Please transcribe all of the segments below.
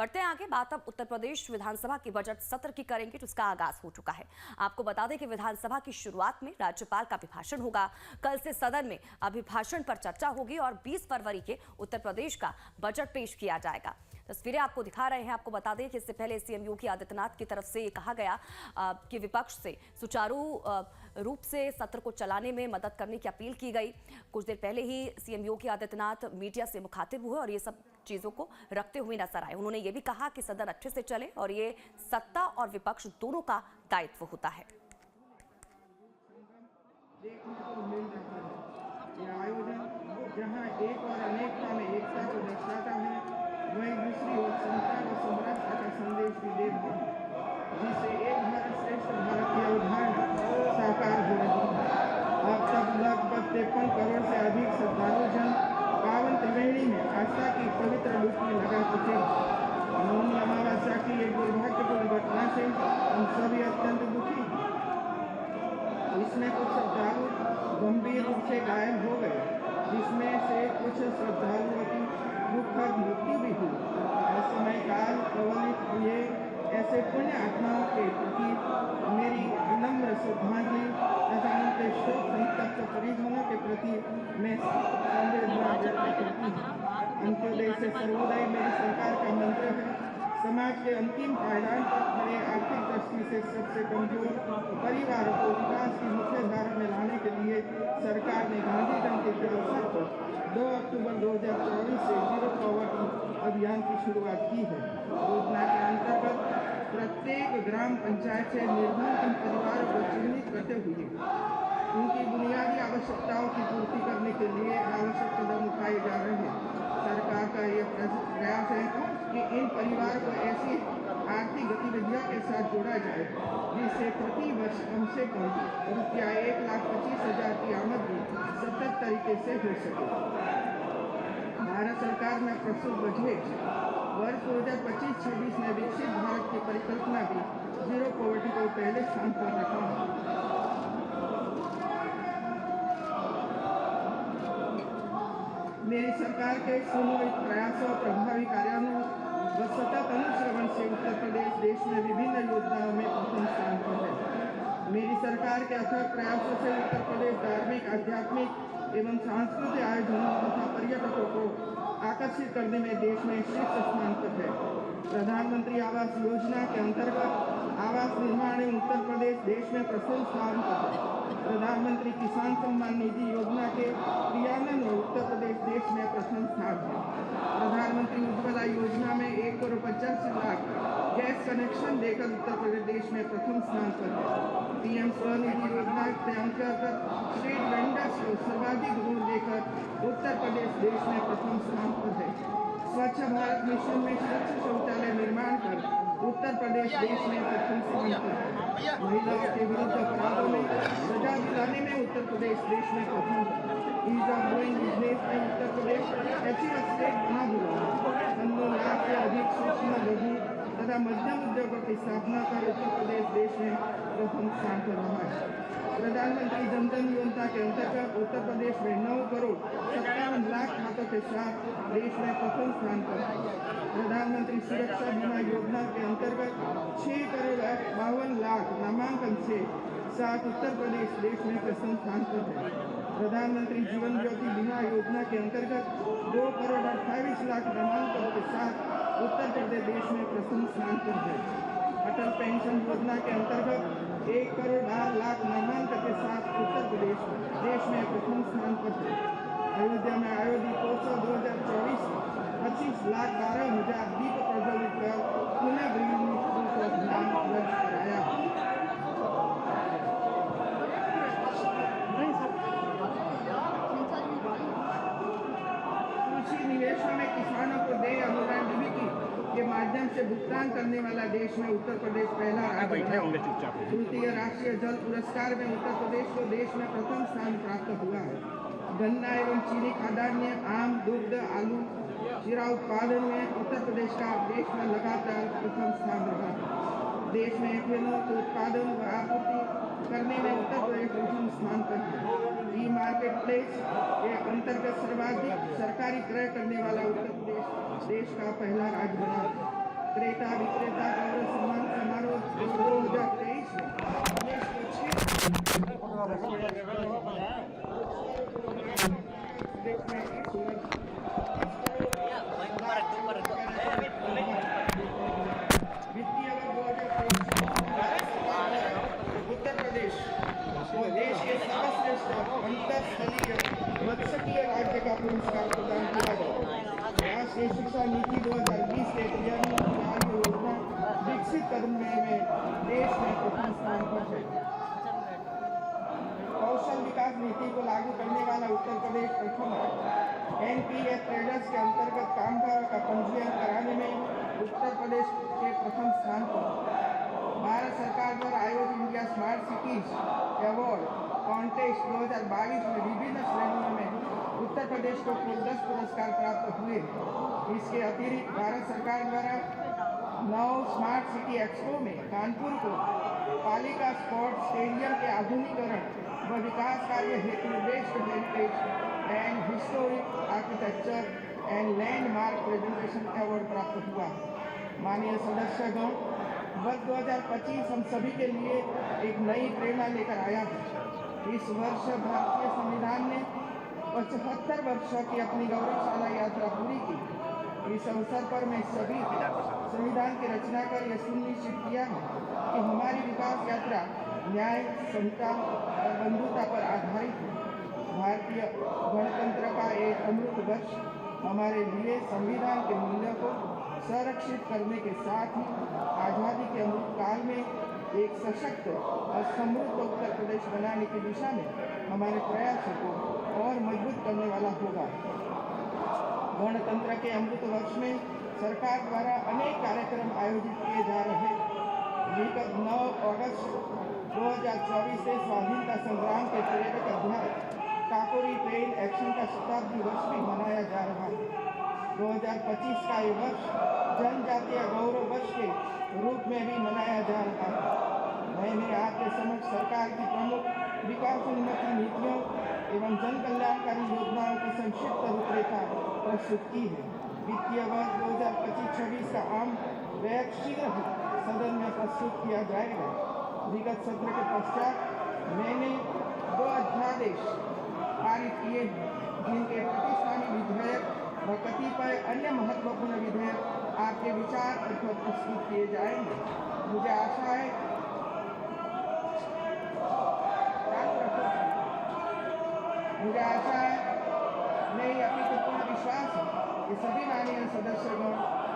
बढ़ते हैं आगे। बात अब उत्तर प्रदेश विधानसभा के बजट सत्र की करेंगे, जिसका आगाज हो चुका है। आपको बता दें कि विधानसभा की शुरुआत में राज्यपाल का अभिभाषण होगा। कल से सदन में अभिभाषण पर चर्चा होगी और 20 फरवरी के उत्तर प्रदेश का बजट पेश किया जाएगा। तस्वीरें आपको दिखा रहे हैं। आपको बता दें कि इससे पहले सीएम योगी आदित्यनाथ की तरफ से कहा गया कि विपक्ष से सुचारू रूप से सत्र को चलाने में मदद करने की अपील की गई। कुछ देर पहले ही सीएम योगी आदित्यनाथ मीडिया से मुखातिब हुए और ये सब चीजों को रखते हुए नजर आए। उन्होंने ये भी कहा कि सदन अच्छे से चले और ये सत्ता और विपक्ष दोनों का दायित्व होता है। जहां एक और अनेकता में एकता को दर्शाता है, वहीं दूसरी ओर समता व समरसता का संदेश भी देता है, जिससे एक भारत श्रेष्ठ भारत की अवधारणा साकार हो रही है। अब तक लगभग 53 करोड़ से अधिक श्रद्धालु जन पावन त्रिवेणी में आस्था की पवित्र लूट में लगा चुके हैं। मौनी अमावस्या की एक दुर्भाग्यपूर्ण घटना से हम सभी अत्यंत दुखी हैं। इसमें कुछ श्रद्धालु गंभीर रूप से घायल हो गए, जिसमें से कुछ श्रद्धालुओं की दुखद मृत्यु भी हुई। समय काल प्रवलित हुए ऐसे पुण्य आत्माओं के प्रति मेरी विनम्र श्रद्धांजलि तथा उनके शोक संतप्त परिजनों के प्रति मैं संवेदना व्यक्त करती हूँ। अंत्योदय से सर्वोदय मेरी सरकार का मंत्र है। समाज के अंतिम पायदान पर खड़े आर्थिक दृष्टि से सबसे कमजोर परिवारों को विकास की मुख्य धारा में लाने के लिए सरकार ने गांधी जयंती के अवसर पर 2 अक्टूबर 2024 से जीरो पॉवर्टी अभियान की शुरुआत की है। योजना के अंतर्गत प्रत्येक ग्राम पंचायत से निर्धन परिवारों को चिन्हित करते हुए उनकी बुनियादी आवश्यकताओं की पूर्ति करने के लिए आवश्यक कदम उठाए जा रहे हैं। सरकार का यह प्रयास है कि इन परिवारों को ऐसी आर्थिक गतिविधियों के साथ जोड़ा जाए जिससे प्रति वर्ष कम से कम रुपया 1,25,000 की आमदनी सतत तरीके से हो सके। भारत सरकार में प्रस्तुत बजट वर्ष 2025-26 में विकसित भारत की परिकल्पना भी जीरो पॉवर्टी को पहले स्थान पर रखा है। मेरी सरकार के सुनियोजित प्रयासों, प्रभावी कार्यान्वयन व सतत अनुश्रवण से उत्तर प्रदेश देश में विभिन्न योजनाओं में प्रथम स्थान पर है। मेरी सरकार के अथक प्रयासों से उत्तर प्रदेश धार्मिक, आध्यात्मिक एवं सांस्कृतिक आयोजनों तथा पर्यटकों को आकर्षित करने में देश में शीर्ष स्थान पर है। प्रधानमंत्री आवास योजना के अंतर्गत आवास निर्माण में उत्तर प्रदेश देश में प्रथम स्थान पर है। प्रधानमंत्री किसान सम्मान निधि योजना के क्रियान्वयन में उत्तर प्रदेश देश में प्रथम स्थान है। प्रधानमंत्री उज्ज्वला योजना में 1,85 लाख गैस कनेक्शन देकर उत्तर प्रदेश देश में प्रथम स्थान पर है। पीएम स्वनिधि योजना के अंतर्गत स्ट्रीट वेंडर्स को सर्वाधिक ऋण देकर उत्तर प्रदेश देश में प्रथम स्थान पर है। स्वच्छ भारत मिशन में स्वच्छ शौचालय निर्माण कर उत्तर प्रदेश देश में प्रथम स्थान पर है। महिलाओं के विरुद्ध अपराधों में सजा दिलाने में उत्तर प्रदेश देश में प्रथम है। ईज ऑफ डूइंग बिजनेस में उत्तर प्रदेश एचीव स्टेट बना हुआ है। 9 लाख से अधिक सूक्ष्म लघु तथा मध्यम उद्योगों की स्थापना कर उत्तर प्रदेश देश में प्रथम स्थान पर रहा है। प्रधानमंत्री जनधन योजना के अंतर्गत उत्तर प्रदेश में 9 करोड़ 57 लाख खातों के साथ देश में प्रथम स्थान पर है। प्रधानमंत्री सुरक्षा बीमा योजना के अंतर्गत 6 करोड़ 52 लाख नामांकन से साथ उत्तर प्रदेश देश में प्रथम स्थान पर है। प्रधानमंत्री जीवन ज्योति बीमा योजना के अंतर्गत 2 करोड़ 28 लाख नामांकन के साथ उत्तर प्रदेश देश में प्रथम स्थान पर है। अटल पेंशन योजना के अंतर्गत 1 करोड़ 12 लाख नामांकन के साथ उत्तर प्रदेश देश में प्रथम स्थान पर है। अयोध्या में आयोजित उत्सव 2024 25 लाख 12,000 दीप प्रज्वलित कर पुनः गृहिणी को अभियान दर्ज कराया। कृषि निवेशों में किसानों को देय अनुदान डीबीटी के माध्यम से भुगतान करने वाला देश में उत्तर प्रदेश पहला राज्य है। तृतीय राष्ट्रीय जल पुरस्कार में उत्तर प्रदेश को देश में प्रथम स्थान प्राप्त हुआ है। गन्ना एवं चीनी खाद्यान्न, आम, दुग्ध, आलू, जीरा उत्पादन में उत्तर प्रदेश का देश में लगातार प्रथम स्थान रहा है। देश में एथेनॉल के उत्पादन व आपूर्ति करने में उत्तर प्रदेश प्रथम स्थान पर है। ई मार्केट प्लेस के अंतर्गत सर्वाधिक सरकारी क्रय करने वाला उत्तर प्रदेश देश का पहला राज्य बना। उत्तर प्रदेश के प्रथम स्थान पर। भारत सरकार द्वारा आयोजित India smart cities award contest 2022 में विभिन्न श्रेणियों में उत्तर प्रदेश को कुल 10 पुरस्कार प्राप्त हुए। इसके अतिरिक्त भारत सरकार द्वारा 9 स्मार्ट सिटी एक्सपो में कानपुर को पालिका स्पोर्ट्स स्टेडियम के आधुनिकीकरण व विकास कार्य हेतु best heritage and historic architecture and landmark presentation award प्राप्त हुआ। माननीय सदस्यगण, वर्ष 2025 हम सभी के लिए एक नई प्रेरणा लेकर आया है। इस वर्ष भारतीय संविधान ने 75 वर्ष की अपनी गौरवशाला यात्रा पूरी की। इस अवसर पर मैं सभी संविधान की रचना कर यह सुनिश्चित किया है कि हमारी विकास यात्रा न्याय, समता और बंधुता पर आधारित है। भारतीय गणतंत्र का एक अमृत वर्ष हमारे लिए संविधान के मूल्यों को संरक्षित करने के साथ ही आज़ादी के अमृत काल में एक सशक्त और समृद्ध उत्तर प्रदेश बनाने की दिशा में हमारे प्रयासों को और मजबूत करने वाला होगा। गणतंत्र के अमृत वर्ष में सरकार द्वारा अनेक कार्यक्रम आयोजित किए जा रहे हैं। विगत 9 अगस्त 2024 से स्वाधीनता संग्राम के प्रेरक अध्याय काकोरी ट्रेन एक्शन का शताब्दी वर्ष भी मनाया जा रहा है। 2025 का ये वर्ष जनजातीय गौरव वर्ष के रूप में भी मनाया जा रहा है। मैंने आपके समक्ष सरकार की प्रमुख विकासोन्मुखी नीतियों एवं जन कल्याणकारी योजनाओं की संक्षिप्त रूपरेखा प्रस्तुत की है। वित्तीय वर्ष 2025-26 का आम व्यय शीघ्र ही सदन में प्रस्तुत किया जाएगा। विगत सत्र के पश्चात मैंने 2 अध्यादेश पारित किए हैं, जिनके प्रतिष्ठानी विधेयक व कतिपय अन्य महत्वपूर्ण विधेयक आपके विचार अथवा प्रस्तुत किए जाएंगे। मुझे आशा है नहीं अपनी को पूर्ण विश्वास है कि सभी माननीय सदस्यगण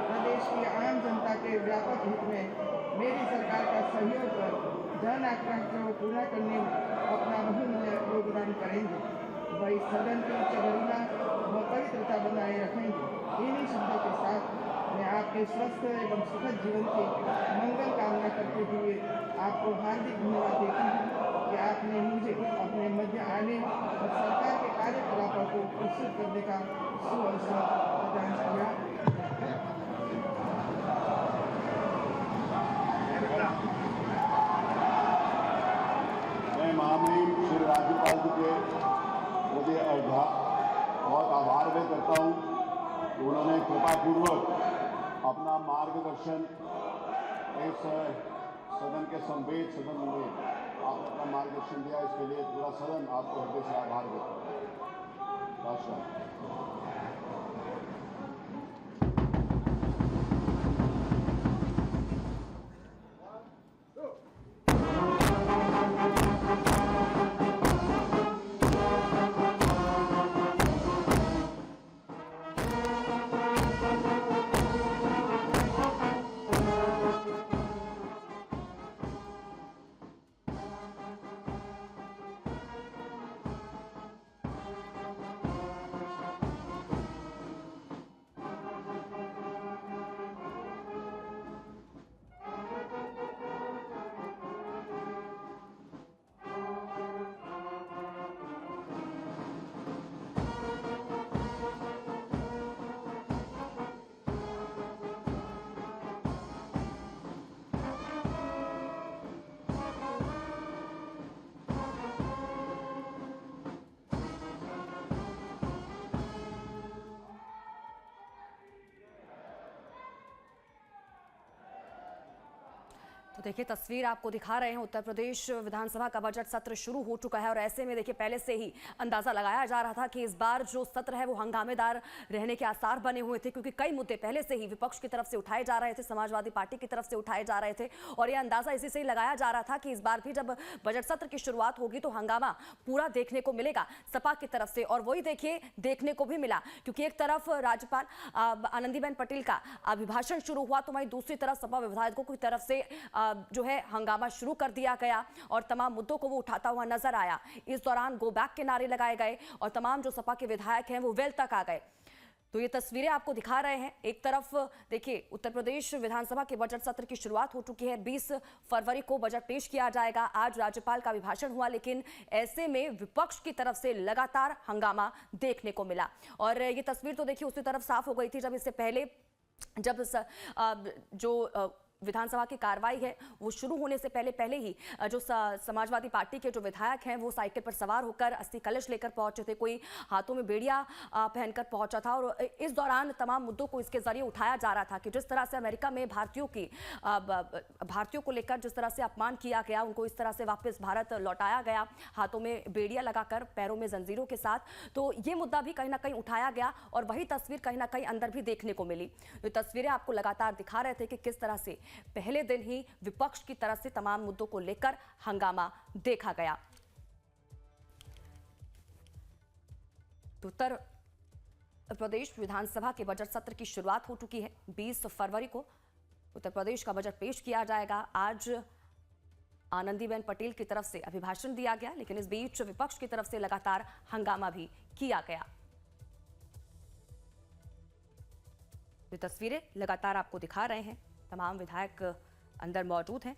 प्रदेश की आम जनता के व्यापक हित में मेरी सरकार का सहयोग कर जन आकांक्षाओं को पूरा करने में अपना बहुमूल्य योगदान करेंगे। वही सदन की उच्च गरिमा व पवित्रता बनाए रखेंगे। इन्हीं शब्दों के साथ मैं आपके स्वस्थ एवं सुखद जीवन की मंगल कामना करते हुए आपको हार्दिक धन्यवाद देती हूँ कि आपने मुझे अपने मध्य आने और सरकार के कार्यकलापों को प्रस्तुत करने का सुअवसर प्रदान किया। मैं महामहिम श्री राज्यपाल जी के मुझे बहुत आभार व्यक्त करता हूँ कि उन्होंने कृपापूर्वक अपना मार्गदर्शन इस सदन के संवेद सदन में आपने अपना मार्गदर्शन दिया। इसके लिए पूरा सदन आपको हृदय से आभार व्यक्त करता है। तो देखिए तस्वीर आपको दिखा रहे हैं, उत्तर प्रदेश विधानसभा का बजट सत्र शुरू हो चुका है और ऐसे में देखिए पहले से ही अंदाजा लगाया जा रहा था कि इस बार जो सत्र है वो हंगामेदार रहने के आसार बने हुए थे, क्योंकि कई मुद्दे पहले से ही विपक्ष की तरफ से उठाए जा रहे थे, समाजवादी पार्टी की तरफ से उठाए जा रहे थे और यह अंदाजा इसी से ही लगाया जा रहा था कि इस बार भी जब बजट सत्र की शुरुआत होगी तो हंगामा पूरा देखने को मिलेगा सपा की तरफ से। और वही देखिए देखने को भी मिला, क्योंकि एक तरफ राज्यपाल आनंदीबेन पटेल का अभिभाषण शुरू हुआ तो वहीं दूसरी तरफ सपा विधायकों की तरफ से जो है हंगामा शुरू कर दिया गया और तमाम मुद्दों को वो उठाता हुआ नजर आया। इस दौरान गो बैक के नारे लगाए गए और तमाम जो सपा के विधायक हैं वो वेल तक आ गए। तो ये तस्वीरें आपको दिखा रहे हैं। एक तरफ देखिए उत्तर प्रदेश विधानसभा के बजट सत्र की शुरुआत हो चुकी है। 20 फरवरी को बजट पेश किया जाएगा। आज राज्यपाल का अभिभाषण हुआ, लेकिन ऐसे में विपक्ष की तरफ से लगातार हंगामा देखने को मिला। और ये तस्वीर तो देखिए उसी तरफ साफ हो गई थी जब इससे पहले जो विधानसभा की कार्रवाई है वो शुरू होने से पहले ही जो समाजवादी पार्टी के जो विधायक हैं वो साइकिल पर सवार होकर अस्थि कलश लेकर पहुंचे थे। कोई हाथों में बेड़िया पहनकर पहुंचा था और इस दौरान तमाम मुद्दों को इसके जरिए उठाया जा रहा था कि जिस तरह से अमेरिका में भारतीयों को लेकर जिस तरह से अपमान किया गया, उनको इस तरह से वापस भारत लौटाया गया हाथों में बेड़िया लगाकर, पैरों में जंजीरों के साथ, तो ये मुद्दा भी कहीं ना कहीं उठाया गया और वही तस्वीर कहीं ना कहीं अंदर भी देखने को मिली। ये तस्वीरें आपको लगातार दिखा रहे थे कि किस तरह से पहले दिन ही विपक्ष की तरफ से तमाम मुद्दों को लेकर हंगामा देखा गया। तो उत्तर प्रदेश विधानसभा के बजट सत्र की शुरुआत हो चुकी है। 20 फरवरी को उत्तर प्रदेश का बजट पेश किया जाएगा। आज आनंदीबेन पटेल की तरफ से अभिभाषण दिया गया, लेकिन इस बीच विपक्ष की तरफ से लगातार हंगामा भी किया गया। ये तस्वीरें लगातार आपको दिखा रहे हैं। तमाम विधायक अंदर मौजूद हैं।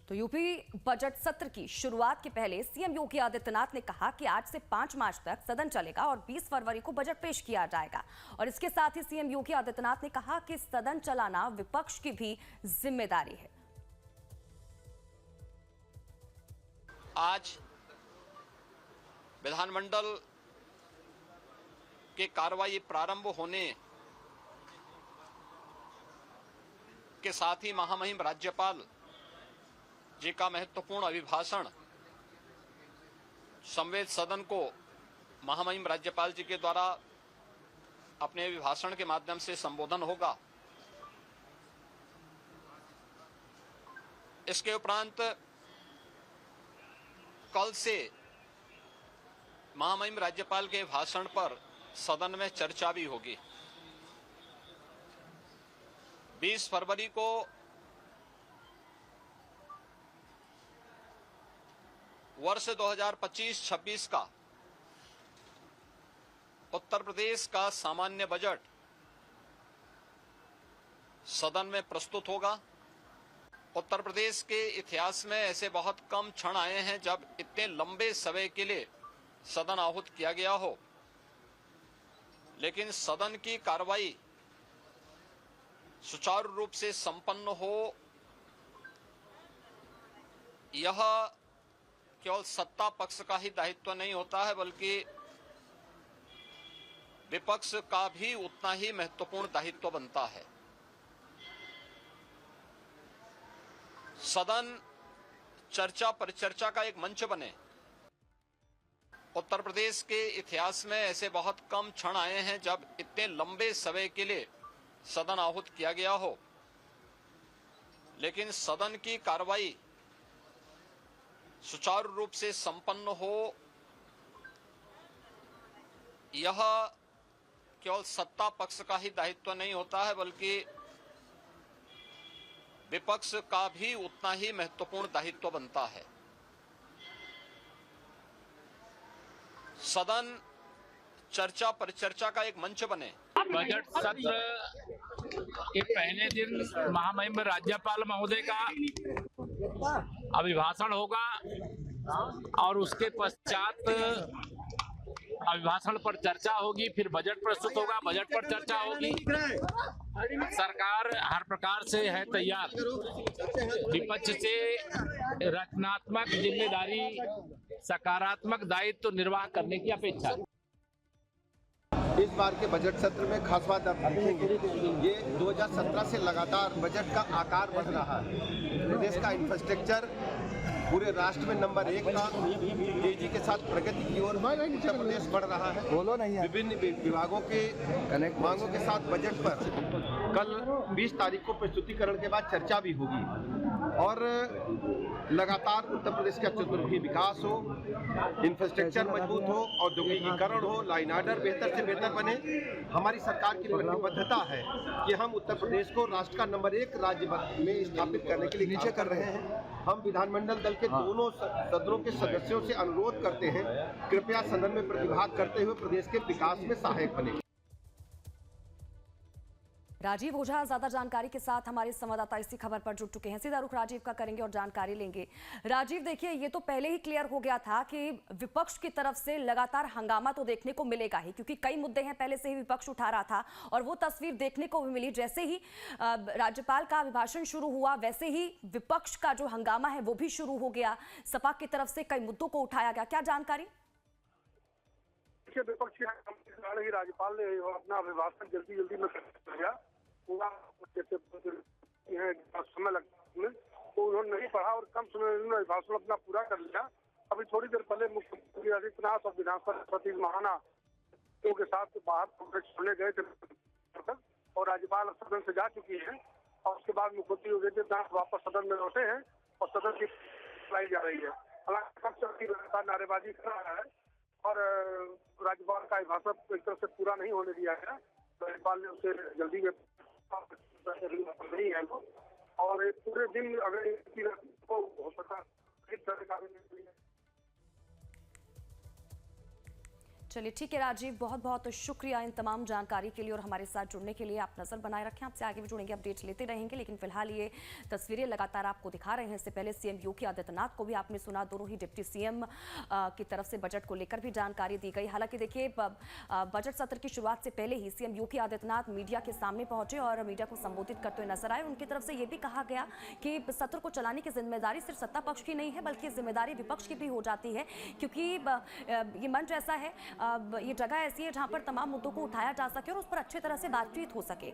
तो यूपी बजट सत्र की शुरुआत के पहले सीएम योगी आदित्यनाथ ने कहा कि आज से 5 मार्च तक सदन चलेगा और 20 फरवरी को बजट पेश किया जाएगा। और इसके साथ ही सीएम योगी आदित्यनाथ ने कहा कि सदन चलाना विपक्ष की भी जिम्मेदारी है। आज विधानमंडल के कार्रवाई प्रारंभ होने के साथ ही महामहिम राज्यपाल जी का महत्वपूर्ण अभिभाषण संवेद सदन को महामहिम राज्यपाल जी के द्वारा अपने अभिभाषण के माध्यम से संबोधन होगा। इसके उपरांत कल से महामहिम राज्यपाल के भाषण पर सदन में चर्चा भी होगी। 20 फरवरी को वर्ष 2025-26 का उत्तर प्रदेश का सामान्य बजट सदन में प्रस्तुत होगा। उत्तर प्रदेश के इतिहास में ऐसे बहुत कम क्षण आए हैं जब इतने लंबे समय के लिए सदन आहूत किया गया हो, लेकिन सदन की कार्रवाई सुचारू रूप से संपन्न हो, यह केवल सत्ता पक्ष का ही दायित्व नहीं होता है, बल्कि विपक्ष का भी उतना ही महत्वपूर्ण दायित्व बनता है। सदन चर्चा परिचर्चा का एक मंच बने। उत्तर प्रदेश के इतिहास में ऐसे बहुत कम क्षण आए हैं जब इतने लंबे समय के लिए सदन आहूत किया गया हो, लेकिन सदन की कार्रवाई सुचारू रूप से संपन्न हो, यह केवल सत्ता पक्ष का ही दायित्व नहीं होता है, बल्कि विपक्ष का भी उतना ही महत्वपूर्ण दायित्व बनता है। सदन चर्चा परिचर्चा का एक मंच बने। बजट सत्र के पहले दिन महामहिम राज्यपाल महोदय का अभिभाषण होगा और उसके पश्चात अभिभाषण पर चर्चा होगी, फिर बजट प्रस्तुत होगा, बजट पर चर्चा होगी। सरकार हर प्रकार से है तैयार। विपक्ष से रचनात्मक जिम्मेदारी, सकारात्मक दायित्व निर्वाह करने की अपेक्षा है। इस बार के बजट सत्र में खास बात आप देखेंगे, ये 2017 से लगातार बजट का आकार बढ़ रहा है। प्रदेश का इंफ्रास्ट्रक्चर पूरे राष्ट्र में नंबर 1 का तेजी के साथ प्रगति की ओर उत्तर प्रदेश बढ़ रहा है। विभिन्न विभागों के मांगों के साथ बजट पर कल 20 तारीख को प्रस्तुतिकरण के बाद चर्चा भी होगी। और लगातार उत्तर प्रदेश का चतुर्मुखी विकास हो, इंफ्रास्ट्रक्चर मजबूत हो, औद्योगिकीकरण हो, लाइन ऑर्डर बेहतर से बेहतर बने। हमारी सरकार की प्रतिबद्धता है कि हम उत्तर प्रदेश को राष्ट्र का नंबर 1 राज्य में स्थापित करने के लिए नीचे कर रहे हैं। हम विधानमंडल दल के दोनों सदनों के सदस्यों से अनुरोध करते हैं, कृपया सदन में प्रतिभाग करते हुए प्रदेश के विकास में सहायक बने। राजीव ओझा ज्यादा जानकारी के साथ हमारे संवाददाता इसी खबर पर जुट चुके हैं। सीधा रुख राजीव का करेंगे और जानकारी लेंगे। राजीव, देखिए, ये तो पहले ही क्लियर हो गया था कि विपक्ष की तरफ से लगातार हंगामा तो देखने को मिलेगा ही, क्योंकि कई मुद्दे हैं पहले से ही विपक्ष उठा रहा था और वो तस्वीर देखने को भी मिली। जैसे ही राज्यपाल का अभिभाषण शुरू हुआ वैसे ही विपक्ष का जो हंगामा है वो भी शुरू हो गया। सपा की तरफ से कई मुद्दों को उठाया गया, क्या जानकारी? विपक्ष ही राज्यपाल ने अपना अभिभाषण जल्दी में कर दिया। पूरा समय लगता है तो उन्होंने नहीं पढ़ा और कम समय में उन्होंने अभिभाषण अपना पूरा कर लिया। अभी थोड़ी देर पहले मुख्यमंत्री आदित्यनाथ और विधानसभा सतीश महाना के साथ बाहर छोड़ने गए थे और राज्यपाल सदन से जा चुकी है और उसके बाद मुख्यमंत्री योगी आदित्यनाथ वापस सदन में लौटे हैं और सदन की चलाई जा रही है। हालांकि लगातार नारेबाजी कर रहा है और राज्यपाल का अभिभाषण एक तरह से पूरा नहीं होने दिया गया। राज्यपाल ने उसे जल्दी में नहीं है और पूरे दिन अगर हो सकता चलिए, ठीक है राजीव, बहुत बहुत शुक्रिया इन तमाम जानकारी के लिए और हमारे साथ जुड़ने के लिए। आप नजर बनाए रखें, आपसे आगे भी जुड़ेंगे, अपडेट लेते रहेंगे। लेकिन फिलहाल ये तस्वीरें लगातार आपको दिखा रहे हैं। इससे पहले सीएम योगी आदित्यनाथ को भी आपने सुना, दोनों ही डिप्टी सीएम की तरफ से बजट को लेकर भी जानकारी दी गई। हालांकि देखिए, बजट सत्र की शुरुआत से पहले ही सीएम योगी आदित्यनाथ मीडिया के सामने पहुंचे और मीडिया को संबोधित करते हुए नजर आए। उनकी तरफ से ये भी कहा गया कि सत्र को चलाने की जिम्मेदारी सिर्फ सत्ता पक्ष की नहीं है, बल्कि जिम्मेदारी विपक्ष की भी हो जाती है, क्योंकि ये मंच ऐसा है, ये जगह ऐसी है जहां पर तमाम मुद्दों को उठाया जा सके और उस पर अच्छी तरह से बातचीत हो सके।